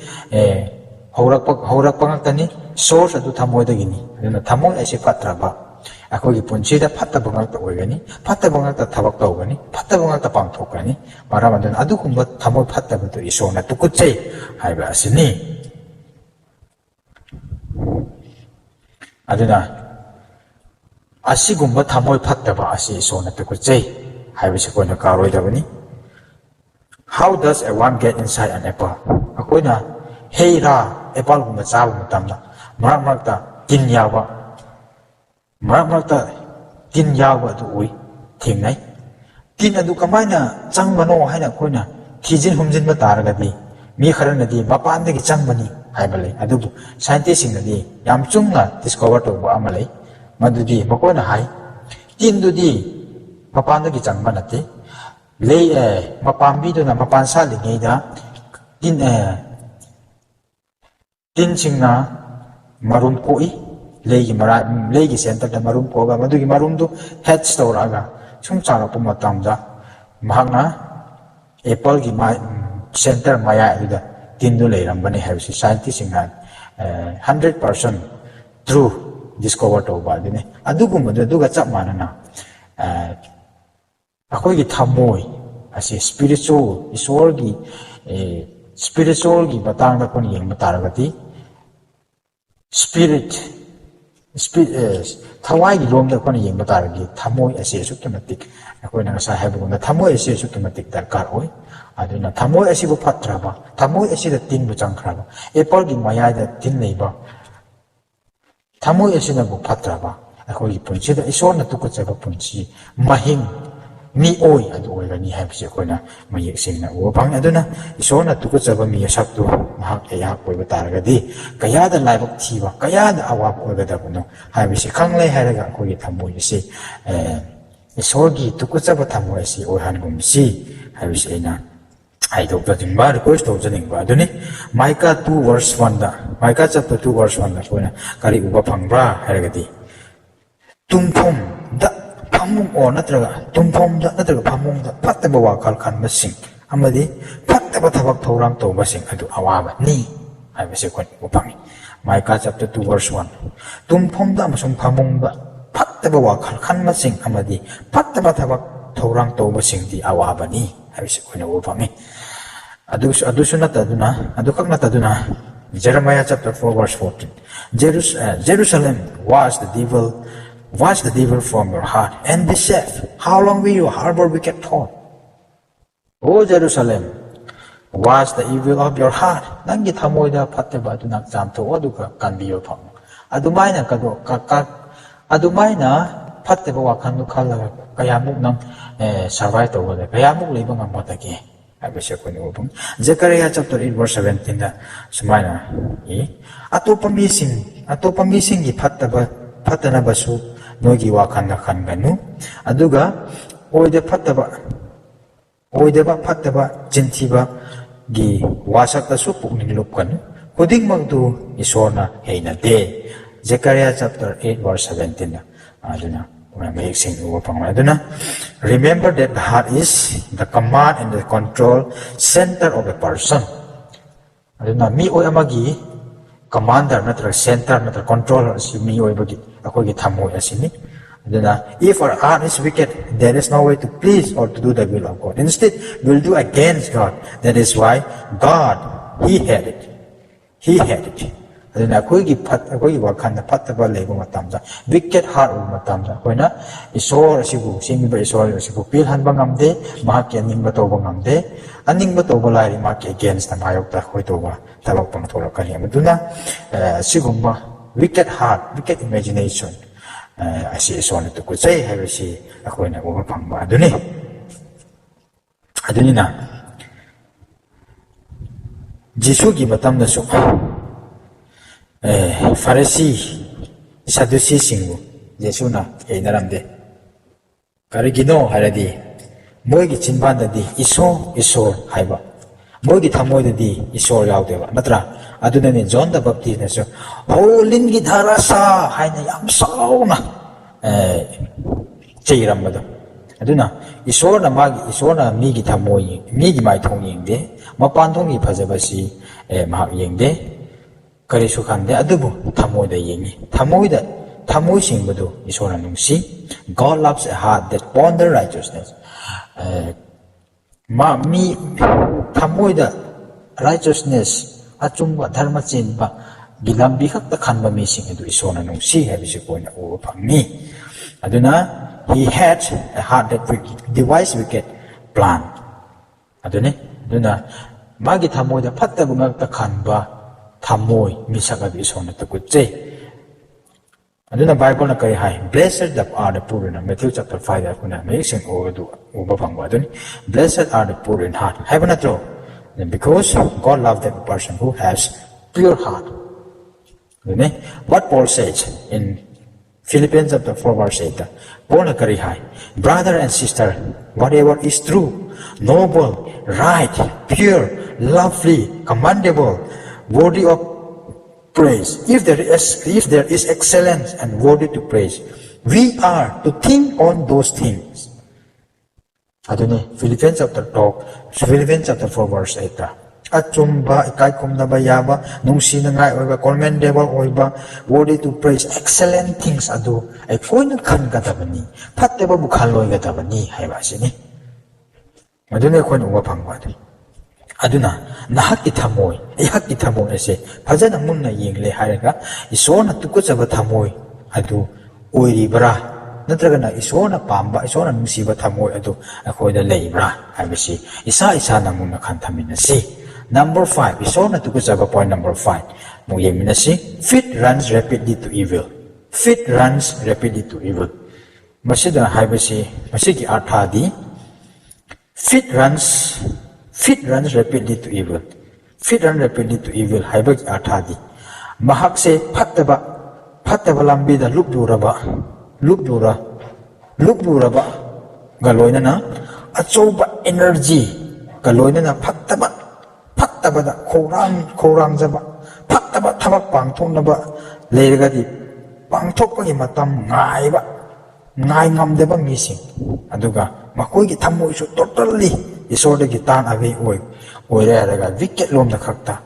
haurak pangagtani source adu thamoi dagi ni. Aduna thamoi asi patraba akogi punchida pattaba ngakta oigani pattaba ngakta thabak tawgani pattaba ngakta pangthokani maram aduna adugumba thamoi pattaba to isworna tukut chai haiba asini. Aduna asigumba thamoi pattaba asi isworna tukut chai haibasi koina karoidabani. How does a worm get inside an apple? Akoina heita apple gumba chaba matamda marakta tin yawa marakta tin yawa du ui thingnai tin adu kamaina changmano haina koina thijin humjin ma taragadi mi kharanadi mapandagi changbani haibale adubu scientist singadi yam chungna discover tawba amalai madudi makoina hai tin dudi mapandagi changba nate lei mapambi do na mapansa lingei da tin singna marum koi leigi center da marum ko ga madugi marum do head store aga chung chara pu matamda mahanga apple gi center maya ida tin do leirambani habsi scientist singna 100% true discover to ba dine adugum aduga chap manana akoigi thamoi asi spiritual isworgi batangda kon yeng mataragati spirit thawai gi lomda kon yeng mataragi thamoi asi systematic akoina ngasa haibugunda thamoi asi systematic darkar oi aduna thamoi asi bu phatraba thamoi asi da tin bu changkhraba apple gi maya da tin leiba thamoi asi na bu phatraba akoigi punchi da isworna tukut chaba punchi mahing mioi adu oigani haibsi koina mayek singna ubang aduna isworna tukut chaba mi saktu mahak ya oiba taragadi kayada laibak thiba kayada awap oigadabuno haibsi khanglai haraga kogi thamoi si isworgi tukut chaba thamoi si oihan gumsi haibsi ina aidokta dingba request tawjaningba aduni Micah 2 verse 1 da Micah chapter 2 verse 1 da koina kari uba phangbra haragadi tumphom da phamung o natraga tumphom da natraga phamung da pattaba wakal khanba sing amadi pattaba thabak thorang tawba sing adu awaba ni haibase kon upangi Micah chapter 2 verse 1 tumphom da amasung phamung da pattaba wakal khanba sing amadi pattaba thabak thorang tawba singdi awabani habisi koina ubami adusu nataduna adukak nataduna Jeremiah chapter 4 verse 14 Jerusalem wash the devil from your heart and be safe. How long will you harbor wicked thought? O Jerusalem, wash the evil of your heart. Nangi thamoida phatteba adu nak jamtho aduka kanbiyo phang. Adumaina kado adumaina phatteba wakhan du khalaga kayamuk nang survive tawale kayamuk leiba ngamatagi. Zechariah chapter 8 verse 17 da sumaina atopa mising gi phattana basu nogi wakhan na khanganu aduga oideba phattaba jintiba gi wasakta su pukning lupkan kuding magdu Isworna heina de Zechariah chapter 8 verse 17 da aduna remember that the heart is the command and the control center of a person. Aduna mioi amagi commander natra center natra controller si mioi bagi akogi thamoi asini. Aduna if our heart is wicked, there is no way to please or to do the will of God. Instead, we will do against God. That is why God He had it. Aduna akogi wakhan phattaba leiba matamda wicked heart matamda koina Iswor asibu simiba Iswor asibu pilhanba ngamde mahaki aningba tawba ngamde aningba tawba lairi mahaki against na mayokta khoi tawba tabak pang thorakani amaduna sigumba wicked heart wicked imagination asi Isworna tukut chai habisi akoina uba pangba adunina Jisugi matamda su Pharisee Sadducee singbu Jesuna heinaramde karigino haradi moigi chinbandadi Iswor haiba moigi thamoidadi Iswor yaudeba natra adunani John the Baptist nasu holingi dharasa haina yam sauna cheirambado aduna Isworna migi thamoi migi mai thong yengde mapan thongi phajabasi mahak yengde Karisu khande adubu thamoida yengi thamoi singbadu Isworna nungsi God loves a heart that ponder righteousness mi thamoida righteousness achumba dharma chenba gilambi khakta khanba mi sing adu Isworna nungsi habisi koina uba phangni aduna he had a heart that devised wicked plan aduna magi thamoida phattaba ngakta khanba thamoi misaka bi Isworna tukut chai aduna Bible na kari hai blessed are the poor in Matthew chapter 5 da kuna making odu uba phangwa aduni blessed are the poor in heart haibana tro because God loves that person who has pure heart what Paul says in Philippians chapter 4 verse 8 Paul na kari hai brother and sister whatever is true noble right pure lovely commendable worthy of praise. If there is excellence and worthy to praise, we are to think on those things. Aduni Philippians chapter 4 verse 8. Achumba ikai kumnaba yaba nungsi na ngai oiba commendable oiba worthy to praise excellent things adu ay koina khan gatabani phatteba bukhalloi gatabani haiba sini. Aduni koina uba phangwa aduna nahaki thamoi ihaki thamoi ase phajana munna yengle haraga Isworna tukut chaba thamoi adu oiribra natragana Isworna pamba Isworna nungsiba thamoi adu akhoida leibra habisi isa na munna khan thaminasi number 5 Isworna tukut chaba point number 5 mu yeminasi feet runs rapidly to evil masida habisi masigi arthadi feet runs rapidly to evil. Haibagi athadi. Mahakse phattaba lambida lupduraba galoina na achoba energy galoina na phattaba da khorang jaba phattaba thabak pangthonaba leiragadi pangthokpagi matam ngai ngamdeba mising aduga makoigi thamoisu totally Isworna gitan away oirega wicked lom da khakta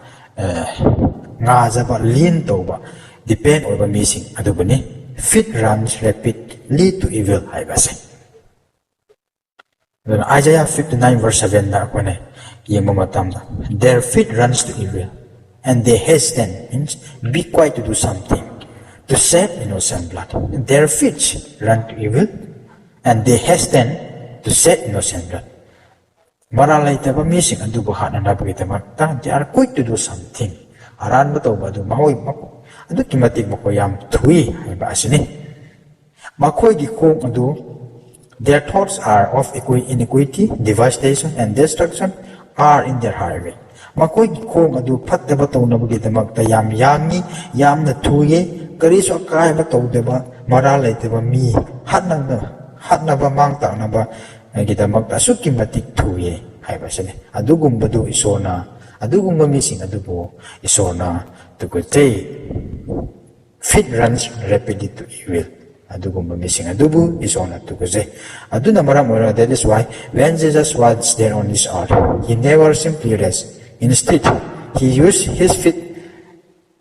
nga jaba lean toba depend over missing adubani fit runs rapidly to evil haibase Isaiah 59 verse 7 da akone yengba matamda their feet runs to evil and they hasten means be quiet to do something to save innocent blood. Their feet run to evil and they hasten to save innocent blood. Maralay taba missing and dubu hat and abagitamak. They are quick to do something. Aran bato badu mahoi mako. Adu kimatik mako yam tui ay ba asini. Makoy gikong adu. Their thoughts are of iniquity, devastation, and destruction are in their highway. Makoy gikong adu pat daba to na bagitamak ta yam yangi yam na tuye kariso akay bato daba maralay taba mi hat na ba mangta na ba gidamak asuk kimatik tuye hay ba sini adugumbadu isworna adugumba missing adubu isworna tukut feet runs rapidly to evil adugumba missing adubu isworna tukut aduna maram ora. That is why when Jesus was there on this earth he never simply rest. Instead he used his feet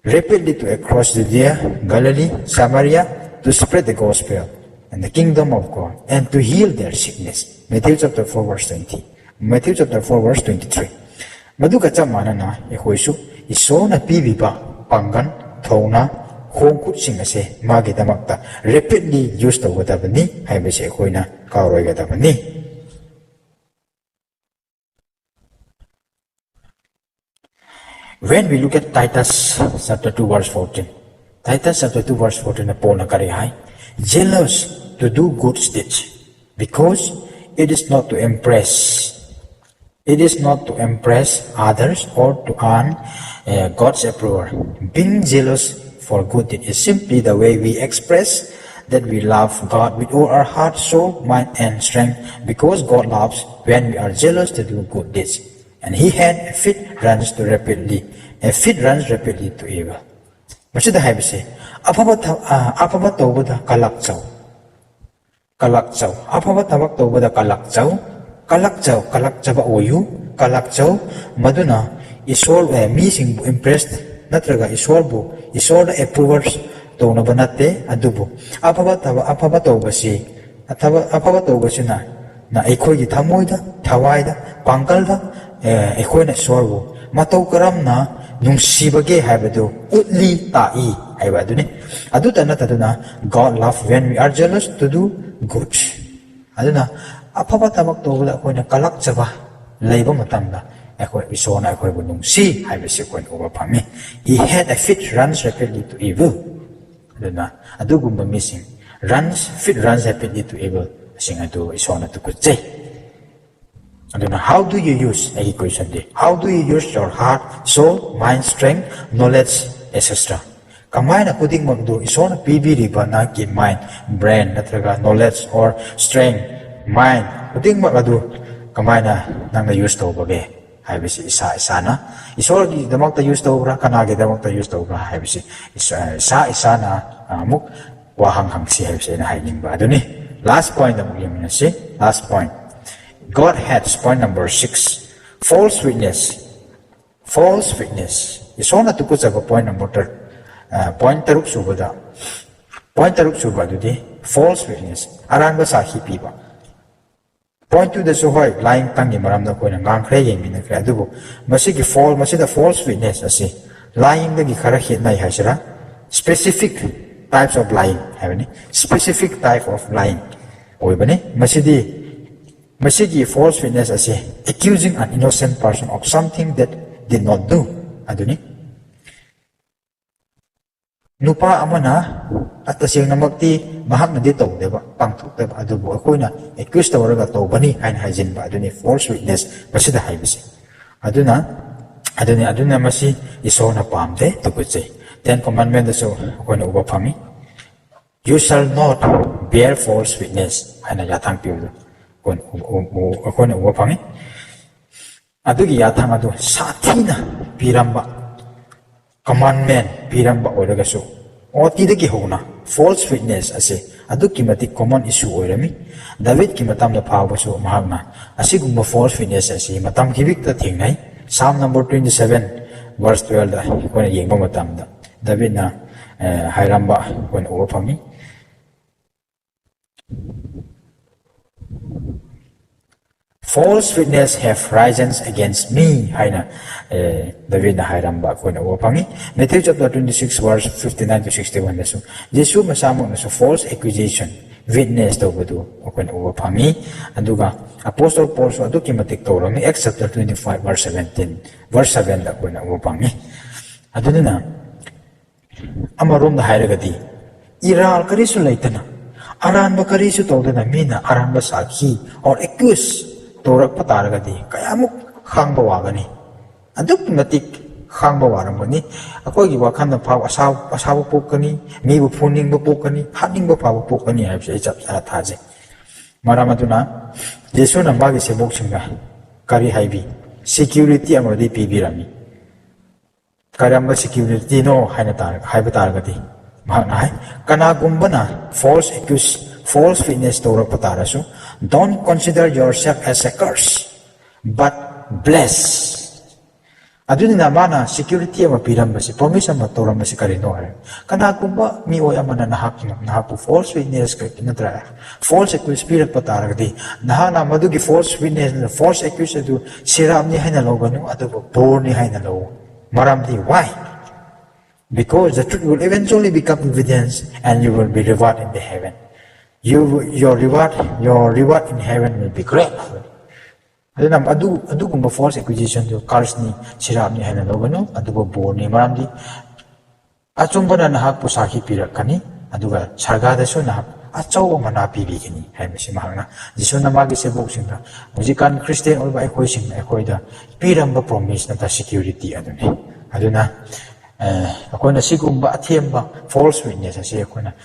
rapidly to cross Judea, Galilee, Samaria to spread the gospel and the kingdom of God and to heal their sickness. Matthew chapter 4 verse 20. Matthew chapter 4 verse 23. Maduka chamana na ekoisu isona pibiba pangan thona khongkut sing ase magi damakta rapidly use tawgadabani haibase ekoina karoigadabani. When we look at Titus chapter 2 verse 14. Titus chapter 2 verse 14 Paul nakari hai jealous to do good deeds because it is not to impress others or to earn God's approval. Being jealous for good deeds is simply the way we express that we love God with all our heart, soul, mind, and strength, because God loves when we are jealous to do good deeds. And he had a feet runs rapidly to evil. Masida haibase afaba tawbada kalakchaw afaba tabak tawbada kalakchaba oyu kalakchaw maduna iswor missing impressed natraga isworna approvers townaba natte adubu afaba tawbasi na ekoigi thamoida thawaida pangalda ekoina isworbu matau karamna nungsibage haibadu utli ta'i haiba aduni aduta nataduna God love when we are jealous to do good aduna afaba tabak tawbada akoina kalakchaba leiba matamda ekoi isona ekoi bu nungsi haibase koin uba phami. He had a feet runs rapidly to evil aduna adugumba missing feet runs rapidly to evil sing adu isona tukut aduna how do you use a question day how do you use your heart, soul, mind, strength, knowledge, etc. Kamaina putting magdu isona pibiriba na ki mind, brain, natraga knowledge or strength, mind putting magadu kamaina nang use to bage haibisi isana isworgi damakta use to bra kanage damakta use to bra haibisi isana muk wahang hangsi haibisi na hainingba aduni. Last point na mugimina si last point. God hates point number 6. False witness. Isona tukut chaba point number 3. Point taruk subada. Point taruk subada di false witness. Aranga sa hipiba. Point 2 da suhoy lying tangi maramda ko na ngangkre yemi na kre adubo. Masigi false witness asi. Lying da gi khara hitnai hasira. Specific types of lying. Havani. Specific type of lying. Oibani Masigi false witness as accusing an innocent person of something that did not do. Aduni. Nupa amana at tasing namagti mahak na dito, diba? Pangtuk, diba? Adubo ako na accuse tawaraga to bani hain hajin ba? Aduni false witness masida haibisi. Aduna masi iso na pamde tukutse. Ten commandment so ako na uba pami. You shall not bear false witness. Hain na yatang piudo. Ako na uwa pangi adugi yatang adu satina piramba commandment piramba oiragasu oti dagi hona false witness ase aduki mati common issue oirami. David ki matam da phabasu mahagna asigumba false witness ase matam kibik ta thingnai. Psalm number 27 verse 12 da ko na yengba matam da David na hairamba ko na uwa pangi. false witness have risen against me haina David na hairamba ko na wapangi Matthew chapter 26 verse 59 to 61 na so Jesus masamo na so false accusation witness to budu ko na wapangi aduga apostle Paul so adu kimatik to ni Acts chapter 25 verse 17 verse 7 da ko na wapangi aduna na amarom na hairagadi iral karisu laitana aranba karisu to na mina aranba sakhi or accuse Torak pataragadi kaya mo khangba wagani aduk matik khangba warambani ako gi wakhan na phaw asaw pukani mi bu phuning bu pukani haning bu phaw pukani hai se chap sara thaje maramaduna jesu na magi se bok singa kari haibi security amadi pibirami karamba security no haina tar haiba taragadi mahna hai kana gumbana false accuse false witness torak patarasu don't consider yourself as a curse, but bless. Aduna mana security ama pirambasi, promise ama torambasi karino ay. Kana kumba mioi ama na nahapu false witness ka kinatra. False accuse spirit pataragdi. Nahana madugi false witness, false accuse adu siram ni haina logano adubu bor ni haina logo. Maramdi why? Because the truth will eventually become evidence and you will be rewarded in the heaven. Your reward in heaven will be great. Adunam adu kumba false accusation to curse ni sirap ni haina logano adubu bor ni maramdi achumba na nahak pusaki pirakani aduga sargada so nahak achaw mana pibigini haimasi mahangna jisu na magi sebok singa mujikan Christian or ba ekoi sing ekoi da piramba promise na ta security aduna akoina sigumba athemba false witness ase akoina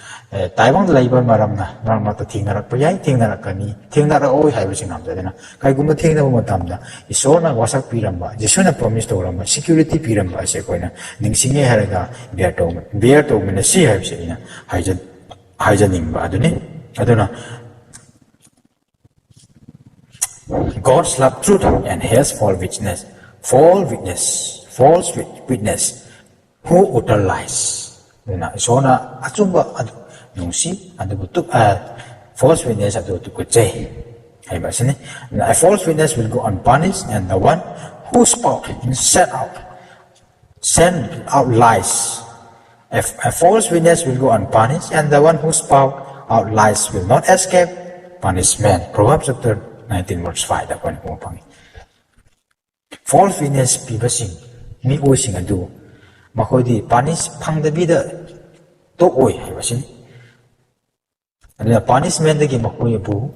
taibang laiba maramna marama ta thingnarak payai thingnarakani thingnara oi haiba sinam jadena kaigumba thingna matamda Isworna wasak piramba jesuna promise to ramba security piramba ase akoina ningsinge haraga bear to mena si haiba seina haija ningba aduna God's love truth and hates false witness who utter lies. Isworna achumba nungsi adubutuk false witness adubutuk jay. A false witness will go unpunished, and the one who spout and send out lies. A false witness will go unpunished, and the one who spout out lies will not escape punishment. Proverbs chapter 19 verse 5. False witness pibasing mioi sing adu makhodi punish phangdabida to oi haibasini aduna punishment dagi makoi bu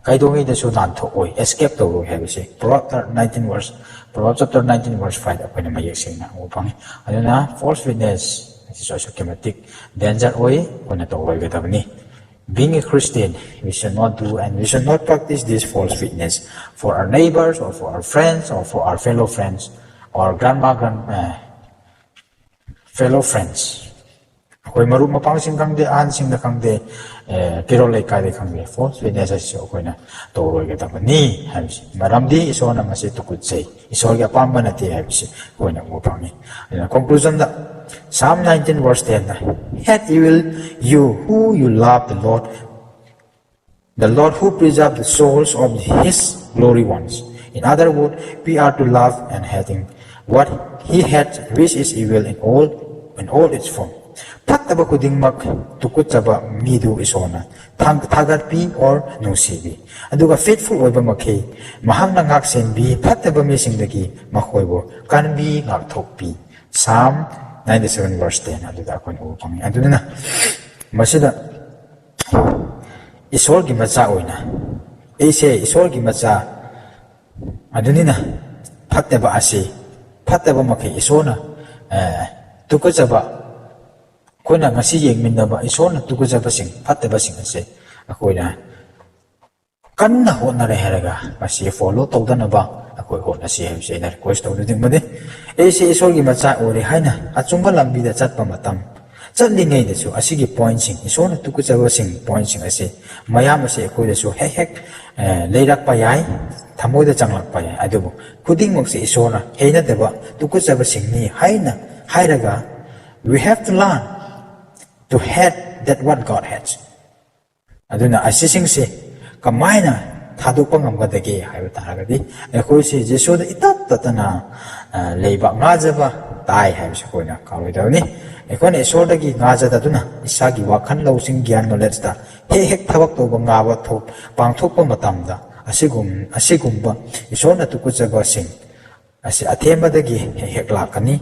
kaidongi da so nan tho oi escape to oi haibase Proverbs chapter 19 verse 5 apana mayek singna opang aduna false witness is also chematic danger oi kona to oi gadabani. Being a Christian, we should not do and we should not practice this false witness for our neighbors or for our friends or for our fellow friends or fellow friends. Koi maru mapang sing kang de an sing na kang de pero lai kai de kang de false witness as koi na to roi ga ta ni habisi maramdi Isworna masi tukut sei Isworgi apamba na ti habisi koi na mo pang ni conclusion da Psalm 19 verse 10 Yet you who you love the Lord who preserve the souls of his glory ones. In other words, we are to love and hating what he hates, which is evil in all its form. Pataba kudingmak tukut chaba midu Isworna thagatpi or nusibi. Aduga faithful oiba makhe mahang na ngak senbi pataba misingdagi makhoibo kanbi ngak thokpi. Psalm 97 verse 10 aduda akon upang aduna na masida Isworgi macha oina ese Isworgi macha adunina phattaba ase phattaba makhe Isworna tukut chaba koina ngasi yengminnaba Isworna tukut chaba sing phattaba sing ase akoina kanna honare heraga masi follow tawdanaba akoi hona si hem sei na request to ding made ese Isworgi macha ore haina achumba lambi da chatpa matam chatlingai da su asigi point sing Isworna tukut chaba sing point sing ase mayam ase akoi da su hek leirak pa yai thamoi da changlak pa yai adubu kuding mok se Isworna heina deba tukut chaba sing ni haina hairaga we have to learn to hate that what God hates aduna asising se kamaina ꯊꯥꯗꯣꯛꯄ ꯉꯝꯒꯗꯒꯦ ꯍꯥꯏꯕ ꯇꯥꯔꯒꯗꯤ ꯑꯩꯈꯣꯏꯁꯤ ꯖꯦꯁꯨꯗ ꯏꯇꯠ ꯇꯠꯇꯅ ꯂꯩꯕ ꯉꯥꯖꯕ ꯇꯥꯏ ꯍꯥꯏꯕꯁꯤ ꯑꯩꯈꯣꯏꯅ ꯀꯥꯎꯔꯣꯏꯗꯕꯅꯤ ꯑꯩꯈꯣꯏꯅ ꯏꯁꯣꯔꯗꯒꯤ ꯉꯥꯖꯗꯗꯨꯅ ꯏꯁꯥꯒꯤ ꯋꯥꯈꯜ ꯂꯧꯁꯤꯡ ꯒ꯭ꯌꯥꯟ ꯅꯣꯂꯦꯖꯇ ꯍꯦꯛ ꯊꯕꯛ ꯇꯧꯕ ꯉꯥꯕ ꯄꯥꯡꯊꯣꯛꯄ ꯃꯇꯝꯗ ꯑꯁꯤꯒꯨꯝꯕ ꯏꯁꯣꯔꯅ ꯇꯨꯀꯠꯆꯕꯁꯤꯡ ꯑꯁꯤ ꯑꯊꯦꯝꯕꯗꯒꯤ ꯍꯦꯛ ꯂꯥꯛꯀꯅꯤ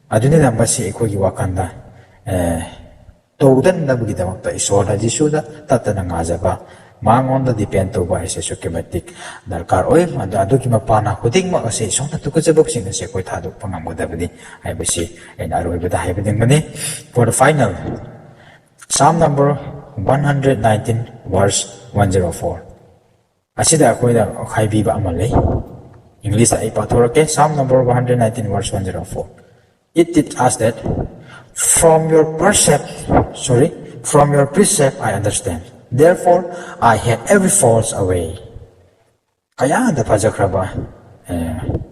ꯑꯗꯨꯅꯤꯅ ꯃꯁꯤ ꯑꯩꯈꯣꯏꯒꯤ ꯋꯥꯈꯜꯗ ꯇꯧꯗꯅꯕꯒꯤꯗꯃꯛꯇ ꯏꯁꯣꯔꯅ ꯖꯤꯁꯨꯗ ꯇꯠꯇꯅ ꯉꯥꯖꯕ ꯃꯉꯣꯟꯗ ꯗꯤꯄꯦꯟ ꯇꯧꯕ ꯍꯥꯏꯁꯦ ꯑꯁꯨꯛꯀꯤ ꯃꯇꯤꯛ ꯗꯔꯀꯥꯔ ꯑꯣꯏ ꯑꯗꯨꯒꯤ ꯃꯄꯥꯟꯅ ꯈꯨꯗꯤꯡꯃꯛ ꯑꯁꯤ ꯏꯁꯣꯔꯅ ꯇꯨꯀꯠꯆꯕꯁꯤꯡ ꯑꯁꯤ ꯑꯩꯈꯣꯏ ꯊꯥꯗꯣꯛꯄ ꯉꯝꯒꯗꯕꯅꯤ ꯍꯥꯏꯕꯁꯤ ꯑꯩꯅ ꯑꯔꯣꯏꯕꯗ ꯍꯥꯏꯕꯅꯤꯡꯕꯅꯤ for the final Psalm number 119 verse 104 ꯑꯁꯤꯗ ꯑꯩꯈꯣꯏꯗ ꯍꯥꯏꯕꯤꯕ ꯑꯃ ꯂꯩ English ay pathorake Psalm number 119 verse 104 it teaches us that from your precept I understand therefore I had every fault away kaya da pajakraba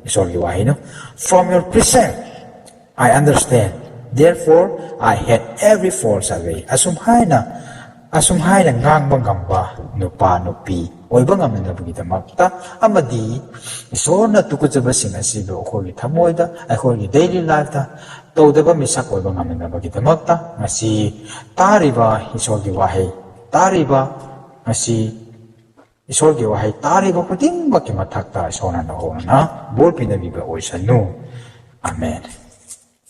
isorgi wahino from your precept I understand therefore I had every fault away asum haina ngangba ngamba nupa nupi oiba ngamnabagidamata amadi isorna tukutjabasing asido akhoi thamoida akhoi daily life ta tawdaba misak oiba ngamnabagidamata ngasi tariba isorgi wahei tariba ngasi isorgi wahei tariba khudingmaki mathakta isona na hona bol pinabiba oisanu amen